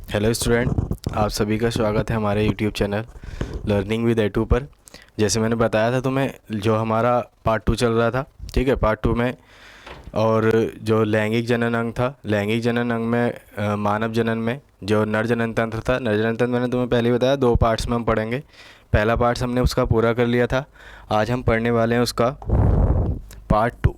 Hello student, आप सभी का स्वागत है हमारे यूट्यूब चैनल लर्निंग विद एटू पर। जैसे मैंने बताया था तुम्हें, जो हमारा पार्ट 2 चल रहा था, ठीक है। पार्ट 2 में और जो लैंगिक जनन अंग था, लैंगिक जनन अंग में मानव जनन में जो नर जनन तंत्र था, नर जनन तंत्र मैंने तुम्हें पहले ही बताया 2 पार्ट्स में हम पढ़ेंगे। पहला पार्ट्स हमने उसका पूरा कर लिया था। आज हम पढ़ने वाले हैं उसका पार्ट 2,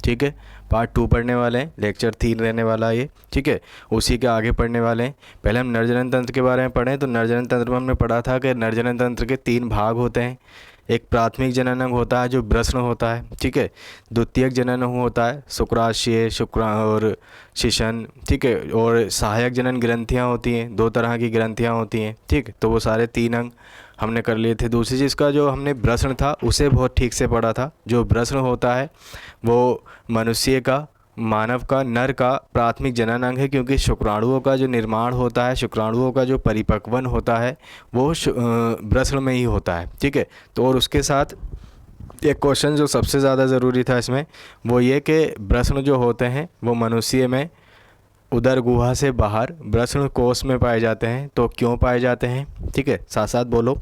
ठीक है। पार्ट 2 पढ़ने वाले हैं, लेक्चर 3 रहने वाला है ये, ठीक है। उसी के आगे पढ़ने वाले हैं। पहले हम नरजनन तंत्र के बारे में पढ़ें तो नरजनन तंत्र में हमने पढ़ा था कि नरजनन तंत्र के 3 भाग होते हैं। एक प्राथमिक जनन अंग होता है जो ब्रस्न होता है, ठीक है। द्वितीयक जनन अंग होता है शुक्राशय, शुक्र और शिशन, ठीक है। और सहायक जनन ग्रंथियाँ होती हैं, 2 तरह की ग्रंथियाँ होती हैं, ठीक। तो वो सारे 3 अंग हमने कर लिए थे। दूसरी चीज़ का जो हमने ब्रस्न था उसे बहुत ठीक से पढ़ा था। जो ब्रस्न होता है वो मनुष्य का, मानव का, नर का प्राथमिक जनन अंग है, क्योंकि शुक्राणुओं का जो निर्माण होता है, शुक्राणुओं का जो परिपक्वन होता है वो ब्रस्न में ही होता है, ठीक है। तो और उसके साथ एक क्वेश्चन जो सबसे ज़्यादा ज़रूरी था इसमें, वो ये कि ब्रस्न जो होते हैं वो मनुष्य में उदर गुहा से बाहर ब्रस्न कोश में पाए जाते हैं। तो क्यों पाए जाते हैं, ठीक है, साथ साथ बोलो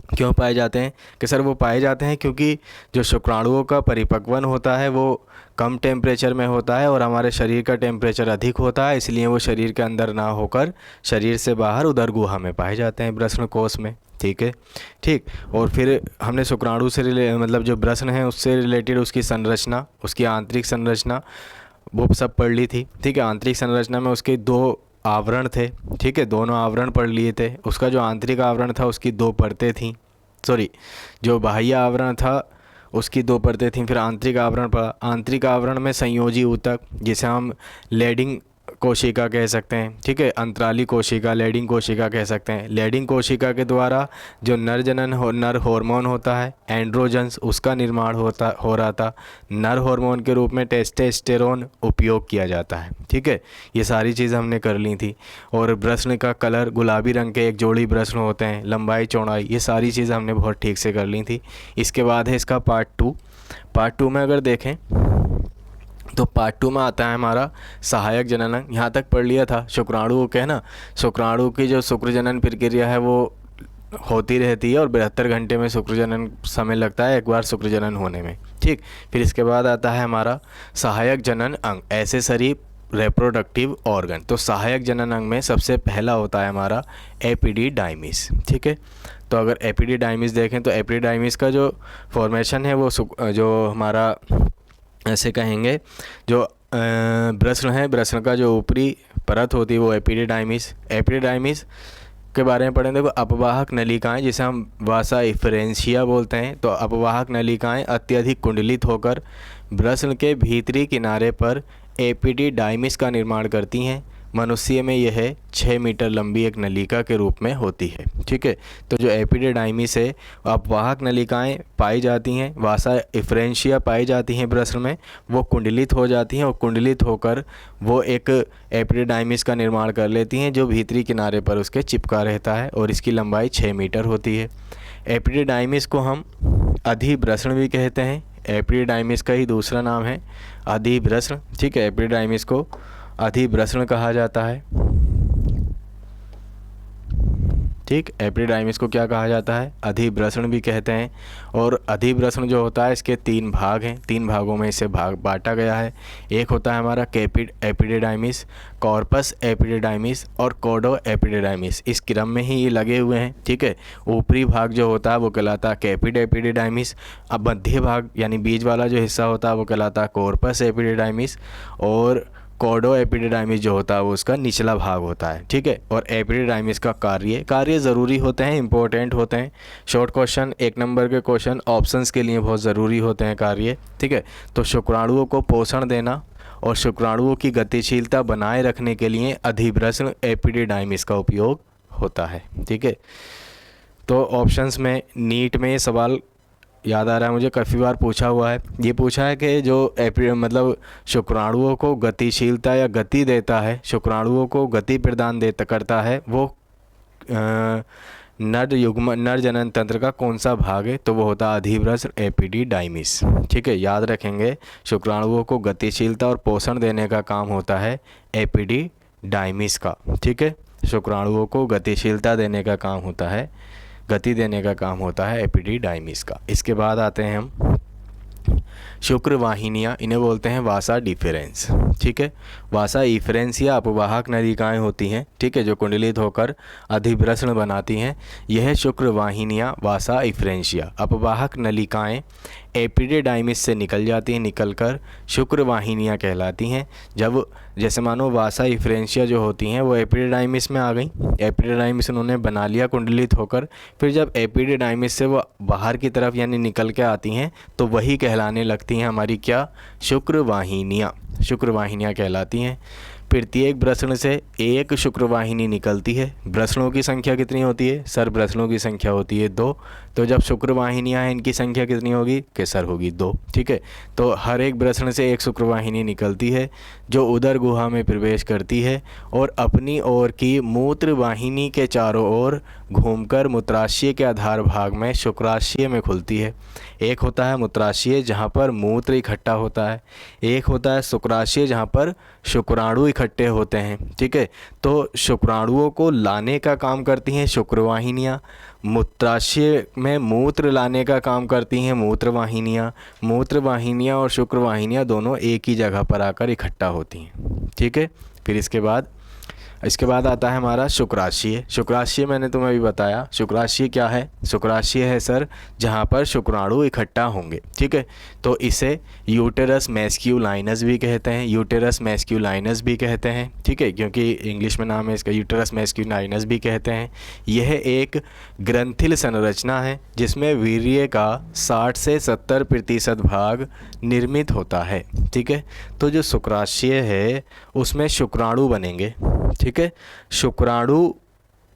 क्यों पाए जाते हैं। कि सर वो पाए जाते हैं क्योंकि जो शुक्राणुओं का परिपक्वन होता है वो कम टेम्परेचर में होता है और हमारे शरीर का टेम्परेचर अधिक होता है, इसलिए वो शरीर के अंदर ना होकर शरीर से बाहर उदर गुहा में पाए जाते हैं, ब्रस्न कोश में, ठीक है। ठीक। और फिर हमने शुक्राणु से मतलब जो ब्रस्न है उससे रिलेटेड उसकी संरचना, उसकी आंतरिक संरचना वो सब पढ़ ली थी, ठीक है। आंतरिक संरचना में उसके 2 आवरण थे, ठीक है, दोनों आवरण पढ़ लिए थे। उसका जो आंतरिक आवरण था उसकी 2 परतें थीं, सॉरी, जो बाह्य आवरण था उसकी 2 परतें थीं। फिर आंतरिक आवरण पढ़ा। आंतरिक आवरण में संयोजी ऊतक, जिसे हम लेडिंग कोशिका कह सकते हैं, ठीक है, अंतराली कोशिका, लेडिंग कोशिका कह सकते हैं। लेडिंग कोशिका के द्वारा जो नर हार्मोन होता है एंड्रोजन्स, उसका निर्माण हो रहा था। नर हार्मोन के रूप में टेस्टोस्टेरोन उपयोग किया जाता है, ठीक है। ये सारी चीज़ हमने कर ली थी। और ब्रस्न का कलर गुलाबी रंग के एक जोड़ी ब्रस्न होते हैं, लंबाई चौड़ाई, ये सारी चीज़ हमने बहुत ठीक से कर ली थी। इसके बाद है इसका पार्ट 2। पार्ट 2 में अगर देखें तो पार्ट 2 में आता है हमारा सहायक जनन अंग। यहाँ तक पढ़ लिया था शुक्राणु के, है ना। शुक्राणु की जो शुक्र जनन प्रक्रिया है वो होती रहती है और 72 घंटे में शुक्र जनन समय लगता है एक बार शुक्र जनन होने में, ठीक। फिर इसके बाद आता है हमारा सहायक जनन अंग, एक्सेसरी रिप्रोडक्टिव ऑर्गन। तो सहायक जनन अंग में सबसे पहला होता है हमारा एपिडिडाइमिस, ठीक है। तो अगर एपिडिडाइमिस देखें तो एपिडिडाइमिस का जो फॉर्मेशन है वो जो हमारा ऐसे कहेंगे, जो ब्रस्न है, ब्रस्न का जो ऊपरी परत होती है वो एपिडिडाइमिस। एपिडिडाइमिस के बारे में पढ़ें। देखो, अपवाहक नलिकाएं, जिसे हम वासा इफरेंशिया बोलते हैं, तो अपवाहक नलिकाएं अत्यधिक कुंडलित होकर ब्रस्न के भीतरी किनारे पर एपिडिडाइमिस का निर्माण करती हैं। मनुष्य में यह 6 मीटर लंबी एक नलिका के रूप में होती है, ठीक है। तो जो एपिडिडाइमिस है, अपवाहक नलिकाएं पाई जाती हैं, वासा इफरेंशिया पाई जाती हैं ब्रस्न में, वो कुंडलित हो जाती हैं और कुंडलित होकर वो एक एपिडिडाइमिस का निर्माण कर लेती हैं जो भीतरी किनारे पर उसके चिपका रहता है और इसकी लंबाई 6 मीटर होती है। एपिडिडाइमिस को हम अधिब्रस्न भी कहते हैं। एपिडिडाइमिस का ही दूसरा नाम है अधिब्रस्न, ठीक है। एपिडिडाइमिस को अधिब्रस्न कहा जाता है, ठीक। एपिडिडाइमिस को क्या कहा जाता है, अधिब्रस्न भी कहते हैं। और अधिब्रस्न जो होता है इसके 3 भाग हैं, 3 भागों में इसे बांटा गया है। एक होता है हमारा कैपिड एपिडिडाइमिस, कॉर्पस एपिडिडाइमिस और कोडो एपिडिडाइमिस। इस क्रम में ही ये लगे हुए हैं, ठीक है। ऊपरी भाग जो होता है वो कहलाता है कैपिड एपिडिडाइमिस। अब मध्य भाग यानी बीच वाला जो हिस्सा होता है वो कहलाता है कॉर्पस एपिडिडाइमिस और कोडो एपिडिडाइमिस जो होता है वो उसका निचला भाग होता है, ठीक है। और एपिडिडाइमिस का कार्य ज़रूरी होते हैं, इंपॉर्टेंट होते हैं। शॉर्ट क्वेश्चन, 1 नंबर के क्वेश्चन ऑप्शंस के लिए बहुत ज़रूरी होते हैं कार्य, ठीक है। तो शुक्राणुओं को पोषण देना और शुक्राणुओं की गतिशीलता बनाए रखने के लिए अधिब्रस्न एपिडिडाइमिस का उपयोग होता है, ठीक है। तो ऑप्शंस में नीट में ये सवाल याद आ रहा है मुझे, काफ़ी बार पूछा हुआ है। ये पूछा है कि जो मतलब शुक्राणुओं को गतिशीलता या गति देता है, शुक्राणुओं को गति प्रदान करता है, वो नर जनन तंत्र का कौन सा भाग है, तो वो होता है अधिब्रस्न एपिडिडाइमिस, ठीक है। याद रखेंगे, शुक्राणुओं को गतिशीलता और पोषण देने का काम होता है एपिडिडाइमिस का, ठीक है। शुक्राणुओं को गतिशीलता देने का काम होता है, गति देने का काम होता है एपिडिडाइमिस का। इसके बाद आते हैं हम शुक्र वाहिनियाँ, इन्हें बोलते हैं वासा डिफरेंस। ठीक है, वासा इफरेंस या अपवाहक नलिकाएँ होती हैं, ठीक है, जो कुंडलित होकर अधिप्रश्न बनाती हैं। यह शुक्र वाहिनियाँ वासा इफरेंशिया अपवाहक नलिकाएँ एपिडिडाइमिस से निकल जाती हैं, निकलकर शुक्र वाहिनियाँ कहलाती हैं। जब जैसे मानो वासा इफरेंशिया जो होती हैं वो एपिडिडाइमिस में आ गई, एपिडिडाइमिस उन्होंने बना लिया कुंडलित होकर, फिर जब एपिडिडाइमिस से वो बाहर की तरफ यानी निकल के आती हैं तो वही कहलाने लगती हैं हमारी क्या, शुक्र वाहिनियाँ, शुक्र वाहिनियाँ कहलाती हैं। प्रत्येक ब्रसण से एक शुक्र वाहिनी निकलती है। ब्रसणों की संख्या कितनी होती है सर? ब्रसणों की संख्या होती है 2। तो जब शुक्र वाहिनियाँ हैं इनकी संख्या कितनी होगी कि सर होगी 2। ठीक है, तो हर एक ब्रसण से एक शुक्र वाहिनी निकलती है जो उदर गुहा में प्रवेश करती है और अपनी ओर की मूत्र वाहिनी के चारों ओर घूमकर मूत्राशय के आधार भाग में शुक्राशय में खुलती है। एक होता है मूत्राशय जहाँ पर मूत्र इकट्ठा होता है, एक होता है शुक्राशय जहाँ पर शुक्राणु इकट्ठे होते हैं। ठीक है, तो शुक्राणुओं को लाने का काम करती हैं शुक्रवाहिनियाँ, मूत्राशय में मूत्र लाने का काम करती हैं मूत्रवाहिनियाँ। मूत्रवाहिनियाँ और शुक्रवाहिनियाँ दोनों एक ही जगह पर आकर इकट्ठा होती हैं। ठीक है, फिर इसके बाद आता है हमारा शुक्राशय। शुक्राशय मैंने तुम्हें अभी बताया, शुक्राशय क्या है? शुक्राशय है सर जहाँ पर शुक्राणु इकट्ठा होंगे। ठीक है, तो इसे यूटेरस मैस्क्यूलाइनस भी कहते हैं, यूटेरस मैस्क्यूलाइनस भी कहते हैं। ठीक है, क्योंकि इंग्लिश में नाम है इसका, यूटेरस मैस्क्यूलाइनस भी कहते हैं। यह एक ग्रंथिल संरचना है जिसमें वीर्य का 60 से 70% भाग निर्मित होता है। ठीक है, तो जो शुक्राशय है उसमें शुक्राणु बनेंगे। ठीक है, शुक्राणु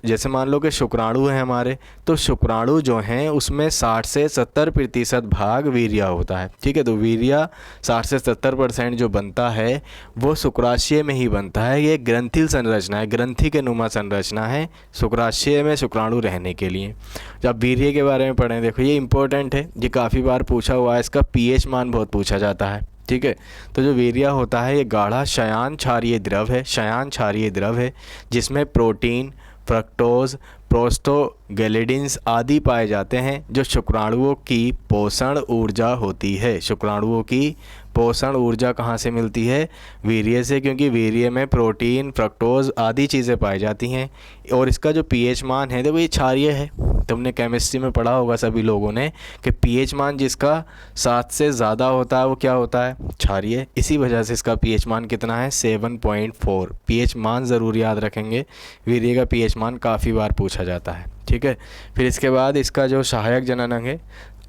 जैसे मान लो कि शुक्राणु हैं हमारे, तो शुक्राणु जो हैं उसमें 60 से 70% भाग वीर्य होता है। ठीक है, तो वीर्य 60 से 70% जो बनता है वो शुक्राशय में ही बनता है। ये ग्रंथिल संरचना है, ग्रंथि के नुमा संरचना है शुक्राशय में शुक्राणु रहने के लिए। जब वीर्य के बारे में पढ़ें, देखो ये इंपॉर्टेंट है, ये काफ़ी बार पूछा हुआ है, इसका पीएच मान बहुत पूछा जाता है। ठीक है, तो जो वीर्य होता है ये गाढ़ा शयान क्षारीय द्रव है, शयान क्षारीय द्रव है जिसमें प्रोटीन, फ्रक्टोज, प्रोस्टोग्लिसरीन्स आदि पाए जाते हैं जो शुक्राणुओं की पोषण ऊर्जा होती है। शुक्राणुओं की पोषण ऊर्जा कहाँ से मिलती है? वीर्य से, क्योंकि वीर्य में प्रोटीन, फ्रक्टोज आदि चीज़ें पाई जाती हैं। और इसका जो पीएच मान है देखो ये क्षारीय है, तुमने केमिस्ट्री में पढ़ा होगा सभी लोगों ने कि पीएच मान जिसका 7 से ज़्यादा होता है वो क्या होता है? क्षारीय। इसी वजह से इसका पीएच मान कितना है? 7.4। पीएच मान ज़रूर याद रखेंगे, वीर्य का पीएच मान काफ़ी बार पूछा जाता है। ठीक है, फिर इसके बाद इसका जो सहायक जननांग है,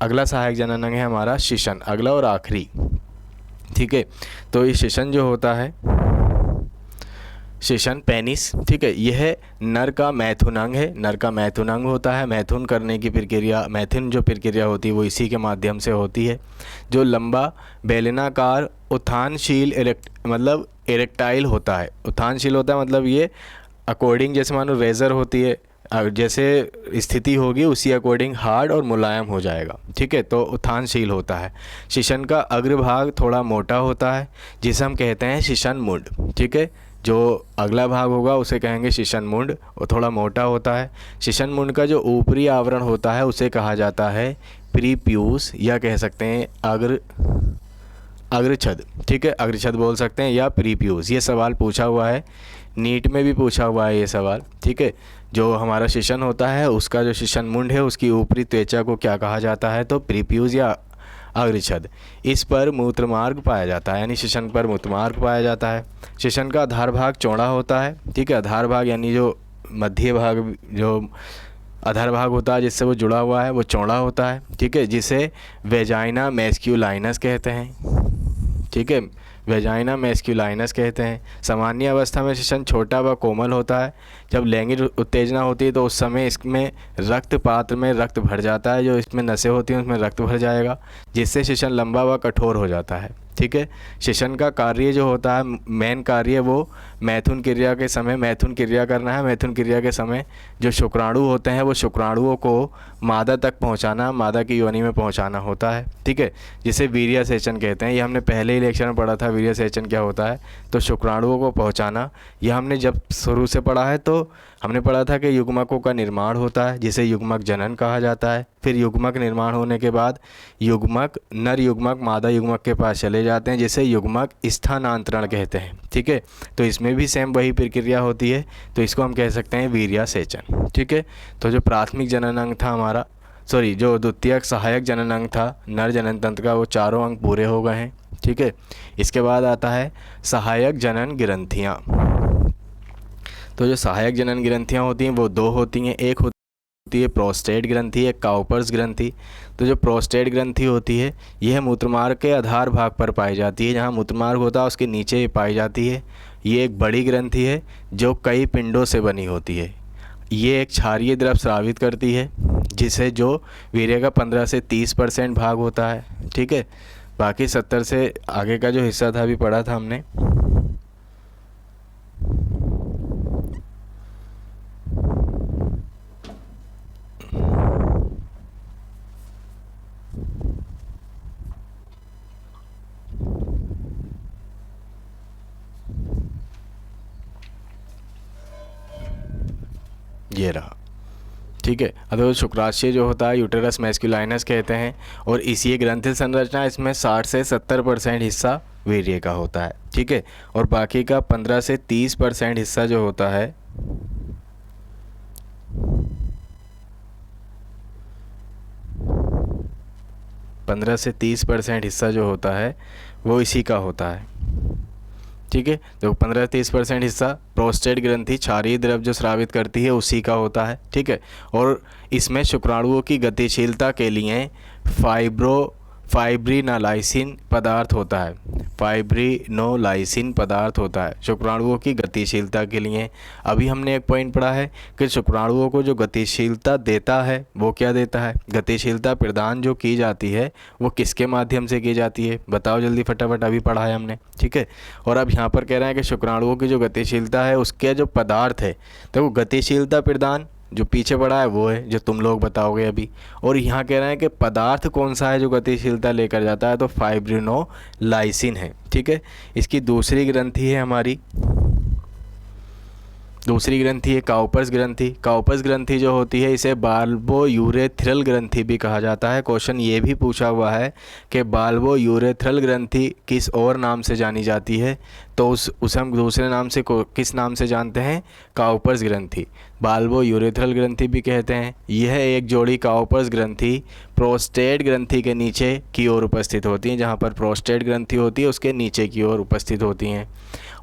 अगला सहायक जननांग है हमारा शिशन, अगला और आखिरी। ठीक है, तो ये शिशन जो होता है, शिशन पेनिस, ठीक है, यह नर का मैथुनांग है, नर का मैथुनांग होता है। मैथुन करने की प्रक्रिया, मैथुन जो प्रक्रिया होती है वो इसी के माध्यम से होती है। जो लंबा बेलनाकार उत्थानशील मतलब इरेक्टाइल होता है, उत्थानशील होता है मतलब ये अकॉर्डिंग, जैसे मानो रेज़र होती है, जैसे स्थिति होगी उसी अकॉर्डिंग हार्ड और मुलायम हो जाएगा। ठीक है, तो उत्थानशील होता है। शिशन का अग्रभाग थोड़ा मोटा होता है जिसे हम कहते हैं शिशन मुंड। ठीक है, जो अगला भाग होगा उसे कहेंगे शिशन मुंड, वो थोड़ा मोटा होता है। शिशन मुंड का जो ऊपरी आवरण होता है उसे कहा जाता है प्रीप्यूस, या कह सकते हैं अग्रछद। ठीक है, अग्रछद बोल सकते हैं या प्रीप्यूस। ये सवाल पूछा हुआ है, नीट में भी पूछा हुआ है ये सवाल। ठीक है, जो हमारा शिशन होता है उसका जो शिशन मुंड है उसकी ऊपरी त्वचा को क्या कहा जाता है? तो प्रीप्यूस या अग्रछद। इस पर मूत्रमार्ग पाया जाता है, यानी शिशन पर मूत्रमार्ग पाया जाता है। शिशन का आधार भाग चौड़ा होता है। ठीक है, आधार भाग यानी जो मध्य भाग, जो आधार भाग होता है जिससे वो जुड़ा हुआ है वो चौड़ा होता है। ठीक है, जिसे वेजाइना मैस्क्यूलाइनस कहते हैं। ठीक है, वेजाइना मैस्क्यूलाइनस कहते हैं। सामान्य अवस्था में शिशन छोटा व कोमल होता है। जब लैंगिक उत्तेजना होती है तो उस समय इसमें रक्त पात्र में रक्त भर जाता है, जो इसमें नसें होती हैं उसमें रक्त भर जाएगा, जिससे शिशन लंबा व कठोर हो जाता है। ठीक है। श्वसन का कार्य जो होता है, मेन कार्य वो मैथुन क्रिया के समय मैथुन क्रिया करना है। मैथुन क्रिया के समय जो शुक्राणु होते हैं वो शुक्राणुओं को मादा तक पहुंचाना, मादा की योनि में पहुंचाना होता है, ठीक है, जिसे वीर्य सेचन कहते हैं। ये हमने पहले ही लेक्चर में पढ़ा था, वीर्य सेचन क्या होता है। तो शुक्राणुओं को पहुंचाना, यह हमने जब शुरू से पढ़ा है तो हमने पढ़ा था कि युग्मकों का निर्माण होता है जिसे युग्मक जनन कहा जाता है। फिर युग्मक निर्माण होने के बाद युग्मक, नर युग्मक मादा युग्मक के पास चले जाते हैं जिसे युग्मक स्थानांतरण कहते हैं, ठीक है। तो इसमें भी सेम वही प्रक्रिया होती है, तो इसको हम कह सकते हैं वीर्य सेचन, ठीक है। तो जो प्राथमिक जनन अंग था हमारा, जो द्वितीयक सहायक जनन अंग था नर जनन तंत्र का, वो चारों अंग पूरे हो गए हैं, ठीक है। इसके बाद आता है सहायक जनन ग्रंथियाँ। तो जो सहायक जनन ग्रंथियाँ होती हैं वो दो होती हैं, एक होती है प्रोस्टेट ग्रंथि, एक काउपर्स ग्रंथि। तो जो प्रोस्टेट ग्रंथि होती है यह मूत्रमार्ग के आधार भाग पर पाई जाती है, जहाँ मूत्रमार्ग होता है उसके नीचे पाई जाती है। ये एक बड़ी ग्रंथि है जो कई पिंडों से बनी होती है। ये एक क्षारीय द्रव स्रावित करती है जिसे जो वीर्य का 15 से 30% भाग होता है, ठीक है। बाकी 70 से आगे का जो हिस्सा था अभी पढ़ा था हमने। ये रहा, ठीक है। अतः शुक्राशय जो होता है यूटेरस मैस्कुलाइनस कहते हैं, और इसी ग्रंथि संरचना इसमें 60 से 70% हिस्सा वीर्य का होता है, ठीक है। और बाकी का 15 से 30% हिस्सा जो होता है हिस्सा जो होता है वो इसी का होता है, ठीक है। तो 15-30% हिस्सा प्रोस्टेट ग्रंथि क्षारीय द्रव जो स्रावित करती है उसी का होता है, ठीक है। और इसमें शुक्राणुओं की गतिशीलता के लिए फाइब्रिनोलाइसिन पदार्थ होता है, फाइब्रिनोलाइसिन पदार्थ होता है शुक्राणुओं की गतिशीलता के लिए। अभी हमने एक पॉइंट पढ़ा है कि शुक्राणुओं को जो गतिशीलता देता है वो क्या देता है, गतिशीलता प्रदान जो की जाती है वो किसके माध्यम से की जाती है, बताओ जल्दी फटाफट, अभी पढ़ा है हमने, ठीक है। और अब यहाँ पर कह रहे हैं कि शुक्राणुओं की जो गतिशीलता है उसके जो पदार्थ है, तो वो गतिशीलता प्रदान जो पीछे पड़ा है वो है जो तुम लोग बताओगे अभी। और यहाँ कह रहे हैं कि पदार्थ कौन सा है जो गतिशीलता लेकर जाता है, तो फाइब्रिनोलाइसिन है, ठीक है। इसकी दूसरी ग्रंथि है हमारी, दूसरी ग्रंथि है काउपर्स ग्रंथि। काउपर्स ग्रंथि जो होती है इसे बाल्बोयूरेथ्रल ग्रंथि भी कहा जाता है। क्वेश्चन ये भी पूछा हुआ है कि बाल्बोयूरेथ्रल ग्रंथि किस और नाम से जानी जाती है, तो उसे हम दूसरे नाम से किस नाम से जानते हैं, काउपर्स ग्रंथि। बाल्बोयूरेथ्रल ग्रंथि भी कहते हैं। यह एक जोड़ी काउपर्स ग्रंथि प्रोस्टेट ग्रंथि के नीचे की ओर उपस्थित होती हैं, जहाँ पर प्रोस्टेट ग्रंथि होती है उसके नीचे की ओर उपस्थित होती हैं।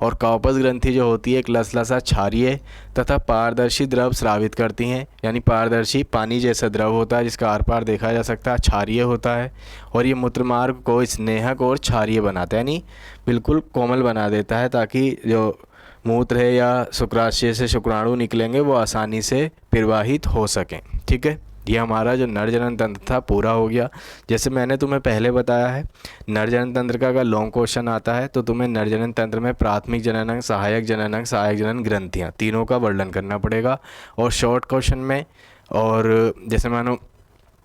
और काउपर्स ग्रंथि जो होती है एक लसलसा क्षारीय तथा पारदर्शी द्रव स्रावित करती हैं, यानी पारदर्शी पानी जैसा द्रव होता है जिसका आर पार देखा जा सकता है, क्षारीय होता है। और ये मूत्रमार्ग को स्नेहक और क्षारीय बनाता है, यानी बिल्कुल कोमल बना देता है, ताकि जो मूत्र है या शुक्राशय से शुक्राणु निकलेंगे वो आसानी से प्रवाहित हो सकें, ठीक है। ये हमारा जो नर जनन तंत्र था पूरा हो गया। जैसे मैंने तुम्हें पहले बताया है, नर जनन तंत्र का अगर लॉन्ग क्वेश्चन आता है तो तुम्हें नर जनन तंत्र में प्राथमिक जनन अंग, सहायक जनन अंग, सहायक जनन ग्रंथियाँ तीनों का वर्णन करना पड़ेगा। और शॉर्ट क्वेश्चन में, और जैसे मानो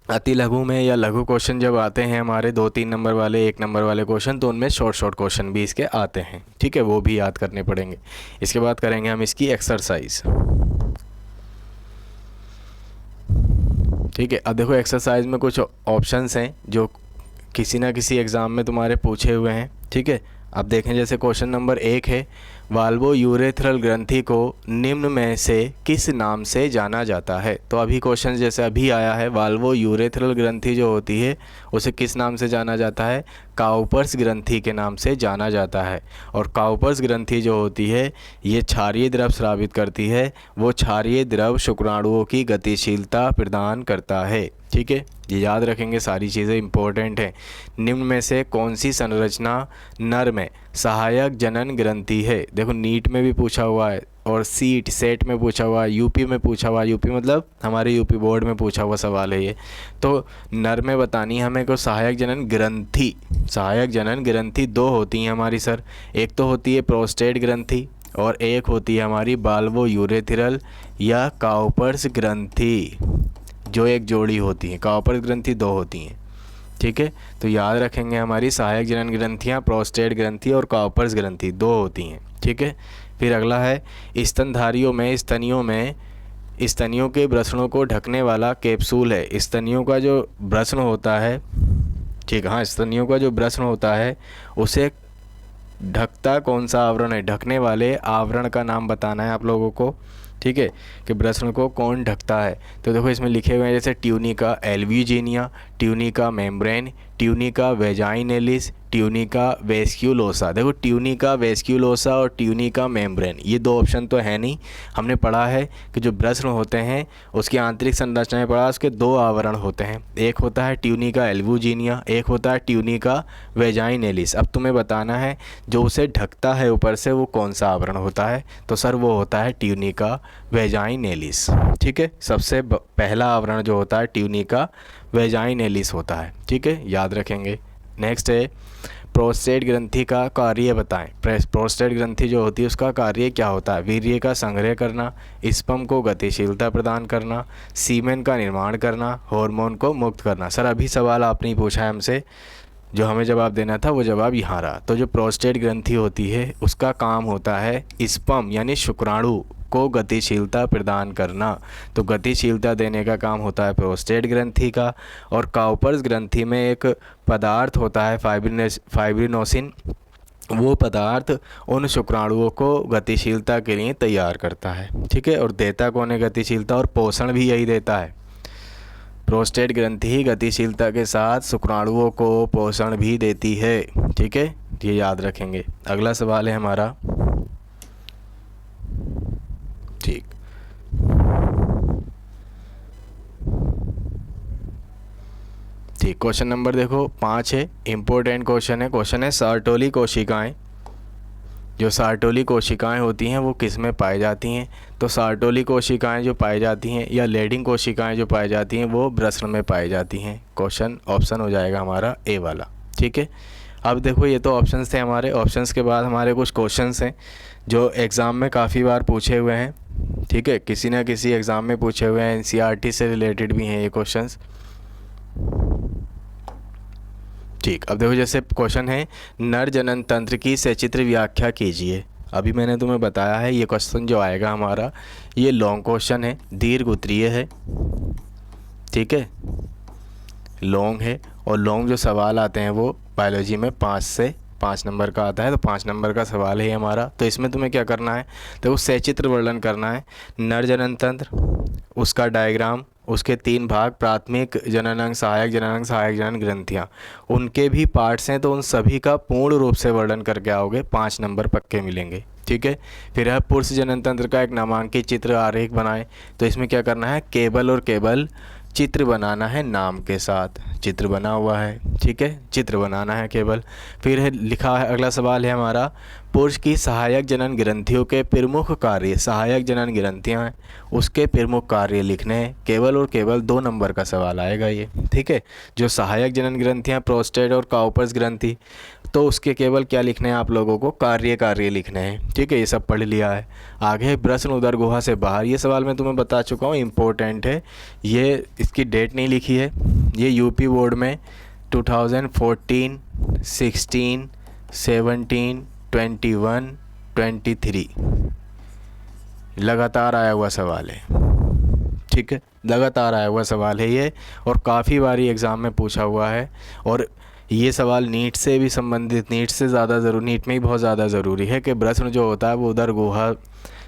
अति लघु में या लघु क्वेश्चन जब आते हैं हमारे 2-3 नंबर वाले, 1 नंबर वाले क्वेश्चन, तो उनमें शॉर्ट क्वेश्चन भी इसके आते हैं, ठीक है, वो भी याद करने पड़ेंगे। इसके बाद करेंगे हम इसकी एक्सरसाइज, ठीक है। अब देखो एक्सरसाइज में कुछ ऑप्शंस हैं जो किसी ना किसी एग्ज़ाम में तुम्हारे पूछे हुए हैं, ठीक है। अब देखें, जैसे क्वेश्चन नंबर 1 है, बाल्बोयूरेथ्रल ग्रंथि को निम्न में से किस नाम से जाना जाता है। तो अभी क्वेश्चन जैसे अभी आया है, बाल्बोयूरेथ्रल ग्रंथि जो होती है उसे किस नाम से जाना जाता है, काउपर्स ग्रंथि के नाम से जाना जाता है। और काउपर्स ग्रंथि जो होती है ये क्षारीय द्रव स्रावित करती है, वो क्षारीय द्रव शुक्राणुओं की गतिशीलता प्रदान करता है, ठीक है। ये याद रखेंगे, सारी चीज़ें इंपॉर्टेंट हैं। निम्न में से कौन सी संरचना नर में सहायक जनन ग्रंथि है। देखो नीट में भी पूछा हुआ है, और सेट में पूछा हुआ, यूपी में पूछा हुआ, यूपी मतलब हमारे यूपी बोर्ड में पूछा हुआ सवाल है ये। तो नर में बतानी है हमें को सहायक जनन ग्रंथि। सहायक जनन ग्रंथि दो होती हैं हमारी सर, एक तो होती है प्रोस्टेट ग्रंथि और एक होती है हमारी बाल्वो यूरेथ्रल या काउपर्स ग्रंथि, जो एक जोड़ी होती है। काउपर्स ग्रंथि दो होती हैं, ठीक है। तो याद रखेंगे हमारी सहायक जनन ग्रंथियाँ प्रोस्टेट ग्रंथि और काउपर्स ग्रंथि दो होती हैं, ठीक है। फिर अगला है स्तनधारियों में स्तनियों के वृषणों को ढकने वाला कैप्सूल है। स्तनियों का जो वृषण होता है, ठीक, हाँ, स्तनियों का जो वृषण होता है उसे ढकता कौन सा आवरण है, ढकने वाले आवरण का नाम बताना है आप लोगों को, ठीक है, कि वृषण को कौन ढकता है। तो देखो इसमें लिखे हुए हैं जैसे tunica albuginea, tunica membrane, tunica vaginalis, tunica vasculosa. देखो ट्यूनिका वेस्क्यूलोसा और ट्यूनिका मेम्ब्रेन ये दो ऑप्शन तो है नहीं, हमने पढ़ा है कि जो वृषण होते हैं उसकी आंतरिक संरचना पढ़ा, उसके दो आवरण होते हैं, एक होता है ट्यूनिका एल्व्यूजेनिया, एक होता है ट्यूनिका वेजाइनेलिस। अब तुम्हें बताना है जो उसे ढकता है ऊपर से वो कौन सा आवरण होता है, तो सर वो होता है ट्यूनिका वेजाइनेलिस, ठीक है। सबसे पहला आवरण जो होता है ट्यूनिका वेजाइनेलिस होता है, ठीक है, याद रखेंगे। नेक्स्ट है प्रोस्टेट ग्रंथि का कार्य बताएं। प्रोस्टेट ग्रंथि जो होती है उसका कार्य क्या होता है, वीर्य का संग्रह करना, स्पर्म को गतिशीलता प्रदान करना, सीमेन का निर्माण करना, हार्मोन को मुक्त करना। सर अभी सवाल आपने ही पूछा है हमसे, जो हमें जवाब देना था वो जवाब यहाँ रहा। तो जो प्रोस्टेट ग्रंथि होती है उसका काम होता है स्पर्म यानी शुक्राणु को गतिशीलता प्रदान करना, तो गतिशीलता देने का काम होता है प्रोस्टेट ग्रंथि का। और काउपर्स ग्रंथि में एक पदार्थ होता है फाइब्रिनोसिन, वो पदार्थ उन शुक्राणुओं को गतिशीलता के लिए तैयार करता है, ठीक है, और देता कौन है गतिशीलता, और पोषण भी यही देता है। प्रोस्टेट ग्रंथि ही गतिशीलता के साथ शुक्राणुओं को पोषण भी देती है, ठीक है, ये याद रखेंगे। अगला सवाल है हमारा, ठीक, ठीक, क्वेश्चन नंबर देखो 5 है, इम्पोर्टेंट क्वेश्चन है। क्वेश्चन है सार्टोली कोशिकाएं, जो सार्टोली कोशिकाएं होती हैं वो किस में पाई जाती हैं, तो सार्टोली कोशिकाएं जो पाई जाती हैं या लेडिंग कोशिकाएं जो पाई जाती हैं वो वृषण में पाई जाती हैं। क्वेश्चन ऑप्शन हो जाएगा हमारा ए वाला, ठीक है। अब देखो ये तो ऑप्शंस थे हमारे, ऑप्शंस के बाद हमारे कुछ क्वेश्चंस हैं जो एग्ज़ाम में काफ़ी बार पूछे हुए हैं, ठीक है, किसी ना किसी एग्ज़ाम में पूछे हुए हैं, एनसीईआरटी से रिलेटेड भी हैं ये क्वेश्चंस, ठीक। अब देखो जैसे क्वेश्चन है नर जनन तंत्र की सचित्र व्याख्या कीजिए। अभी मैंने तुम्हें बताया है ये क्वेश्चन जो आएगा हमारा ये लॉन्ग क्वेश्चन है, दीर्घ उत्तरीय है, ठीक है, लॉन्ग है। और लॉन्ग जो सवाल आते हैं वो बायोलॉजी में 5 नंबर का आता है, तो 5 नंबर का सवाल है हमारा। तो इसमें तुम्हें क्या करना है, तो सचित्र वर्णन करना है नर जनन तंत्र, उसका डायग्राम, उसके 3 भाग, प्राथमिक जनन अंग, सहायक जनन ग्रंथियाँ, उनके भी पार्ट्स हैं, तो उन सभी का पूर्ण रूप से वर्णन करके आओगे, 5 नंबर पक्के मिलेंगे, ठीक है। फिर है पुरुष जनन तंत्र का एक नामांकित चित्र आरेख बनाएं, तो इसमें क्या करना है, केवल और केवल चित्र बनाना है, नाम के साथ चित्र बना हुआ है, ठीक है, चित्र बनाना है केवल। फिर है लिखा है, अगला सवाल है हमारा पुरुष की सहायक जनन ग्रंथियों के प्रमुख कार्य, सहायक जनन ग्रंथियां हैं उसके प्रमुख कार्य लिखने हैं, केवल और केवल 2 नंबर का सवाल आएगा ये, ठीक है। जो सहायक जनन ग्रंथियां प्रोस्टेट और काउपर्स ग्रंथि, तो उसके केवल क्या लिखने हैं आप लोगों को, कार्य लिखने हैं, ठीक है, ये सब पढ़ लिया है। आगे प्रश्न उदर गुहा से बाहर, ये सवाल मैं तुम्हें बता चुका हूँ, इम्पोर्टेंट है ये, इसकी डेट नहीं लिखी है, ये यूपी बोर्ड में 2014, 16, 17, 21, 23 लगातार आया हुआ सवाल है, ठीक है, लगातार आया हुआ सवाल है ये, और काफ़ी बारी एग्ज़ाम में पूछा हुआ है। और ये सवाल नीट से भी संबंधित, नीट से ज़्यादा ज़रूरी, नीट में ही बहुत ज़्यादा ज़रूरी है कि प्रश्न जो होता है वो उदर गुहा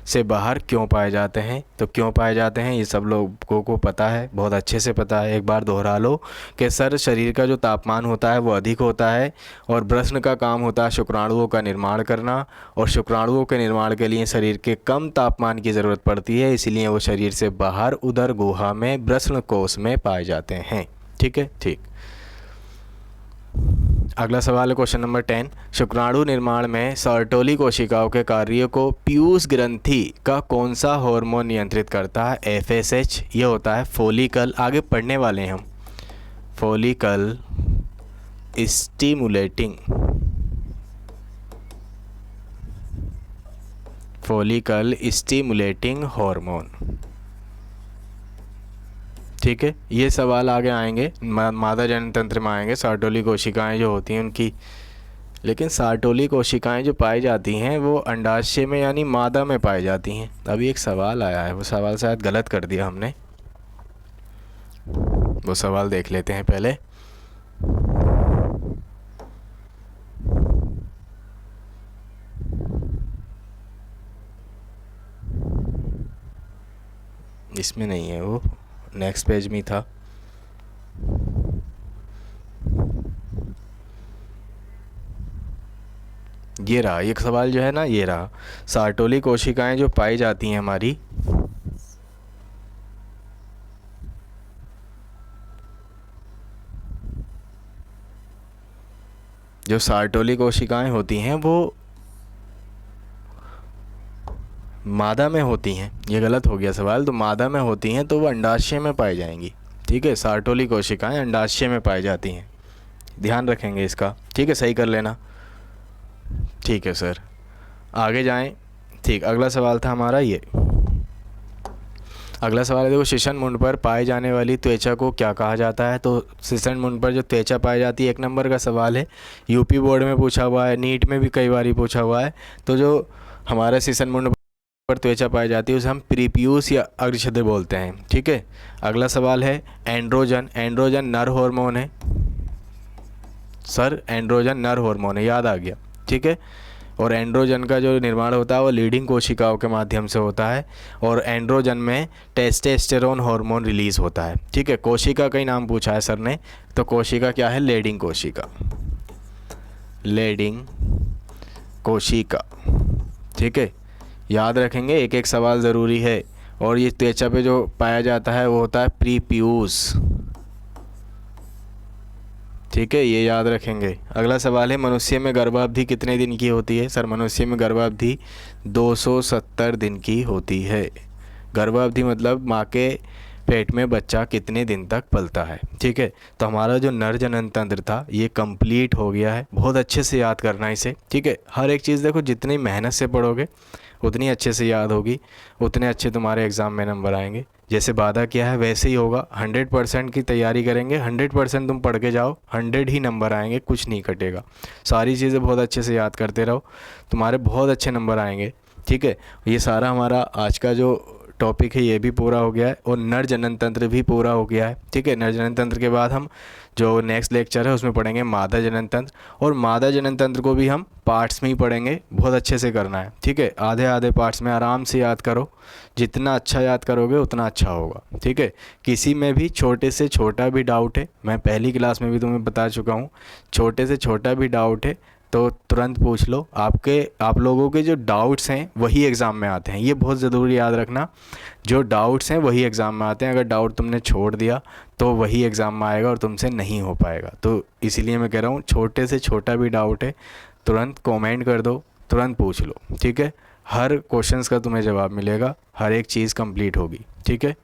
से बाहर क्यों पाए जाते हैं, तो क्यों पाए जाते हैं ये सब लोगों को पता है, बहुत अच्छे से पता है। एक बार दोहरा लो कि सर शरीर का जो तापमान होता है वो अधिक होता है, और प्रश्न का काम होता है शुक्राणुओं का निर्माण करना, और शुक्राणुओं के निर्माण के लिए शरीर के कम तापमान की ज़रूरत पड़ती है, इसलिए वो शरीर से बाहर उदर गुहा में प्रश्न कोश में पाए जाते हैं, ठीक है, ठीक। अगला सवाल है क्वेश्चन नंबर 10। शुक्राणु निर्माण में सर्टोली कोशिकाओं के कार्य को पीयूष ग्रंथि का कौन सा हार्मोन नियंत्रित करता है? एफएसएच, ये होता है फॉलिकल, आगे पढ़ने वाले हैं हम, follicle stimulating, follicle stimulating hormone. ठीक है, ये सवाल आगे आएंगे, मादा जनन तंत्र में आएंगे, सर्टोली कोशिकाएं जो होती हैं उनकी। लेकिन सर्टोली कोशिकाएं जो पाई जाती हैं वो अंडाशय में यानी मादा में पाई जाती हैं। अभी एक सवाल आया है, वो सवाल शायद गलत कर दिया हमने, वो सवाल देख लेते हैं पहले। इसमें नहीं है, वो नेक्स्ट पेज में था। ये रहा, एक सवाल जो है ना, ये रहा, सर्टोली कोशिकाएं जो पाई जाती हैं हमारी, जो सर्टोली कोशिकाएं होती हैं वो मादा में होती हैं। ये गलत हो गया सवाल, तो मादा में होती हैं तो वो अंडाशय में पाई जाएंगी। ठीक है, सर्टोली कोशिकाएं अंडाशय में पाई जाती हैं, ध्यान रखेंगे इसका। ठीक है, सही कर लेना। ठीक है सर, आगे जाएं। ठीक, अगला सवाल था हमारा ये। अगला सवाल है, देखो, शिशन मुंड पर पाए जाने वाली त्वचा को क्या कहा जाता है? तो शिशन मुंड पर जो त्वचा पाई जाती है, 1 नंबर का सवाल है, यूपी बोर्ड में पूछा हुआ है, नीट में भी कई बार पूछा हुआ है। तो जो हमारा शिशन मुंड पर त्वचा पाई जाती है उसे हम प्रीपियूस या अग्रछिद्र बोलते हैं। ठीक है, अगला सवाल है एंड्रोजन। एंड्रोजन नर हार्मोन है सर, एंड्रोजन नर हार्मोन है, याद आ गया। ठीक है, और एंड्रोजन का जो निर्माण होता है वो लीडिंग कोशिकाओं के माध्यम से होता है, और एंड्रोजन में टेस्टोस्टेरोन हार्मोन रिलीज होता है। ठीक है, कोशिका का ही नाम पूछा है सर ने, तो कोशिका क्या है? लेडिंग कोशिका, लेडिंग कोशिका। ठीक है, याद रखेंगे, एक एक सवाल ज़रूरी है। और ये त्वचा पे जो पाया जाता है वो होता है प्रीपियूस। ठीक है, ये याद रखेंगे। अगला सवाल है, मनुष्य में गर्भावधि कितने दिन की होती है? सर, मनुष्य में गर्भावधि 270 दिन की होती है। गर्भावधि मतलब माँ के पेट में बच्चा कितने दिन तक पलता है। ठीक है, तो हमारा जो नर जनन तंत्र था ये कंप्लीट हो गया है। बहुत अच्छे से याद करना इसे। ठीक है, हर एक चीज़ देखो, जितनी मेहनत से पढ़ोगे उतनी अच्छे से याद होगी, उतने अच्छे तुम्हारे एग्ज़ाम में नंबर आएंगे। जैसे वादा किया है वैसे ही होगा। 100% की तैयारी करेंगे, 100% तुम पढ़ के जाओ, 100 ही नंबर आएंगे, कुछ नहीं कटेगा। सारी चीज़ें बहुत अच्छे से याद करते रहो, तुम्हारे बहुत अच्छे नंबर आएंगे। ठीक है, ये सारा हमारा आज का जो टॉपिक है ये भी पूरा हो गया है, और नर जनन तंत्र भी पूरा हो गया है। ठीक है, नर जनन तंत्र के बाद हम जो नेक्स्ट लेक्चर है उसमें पढ़ेंगे मादा जनन तंत्र, और मादा जनन तंत्र को भी हम पार्ट्स में ही पढ़ेंगे। बहुत अच्छे से करना है। ठीक है, आधे आधे पार्ट्स में आराम से याद करो, जितना अच्छा याद करोगे उतना अच्छा होगा। ठीक है, किसी में भी छोटे से छोटा भी डाउट है, मैं पहली क्लास में भी तुम्हें बता चुका हूँ, छोटे से छोटा भी डाउट है तो तुरंत पूछ लो। आप लोगों के जो डाउट्स हैं वही एग्ज़ाम में आते हैं, ये बहुत ज़रूरी याद रखना। जो डाउट्स हैं वही एग्ज़ाम में आते हैं, अगर डाउट तुमने छोड़ दिया तो वही एग्ज़ाम में आएगा और तुमसे नहीं हो पाएगा। तो इसीलिए मैं कह रहा हूँ, छोटे से छोटा भी डाउट है तुरंत कमेंट कर दो, तुरंत पूछ लो। ठीक है, हर क्वेश्चंस का तुम्हें जवाब मिलेगा, हर एक चीज़ कंप्लीट होगी। ठीक है।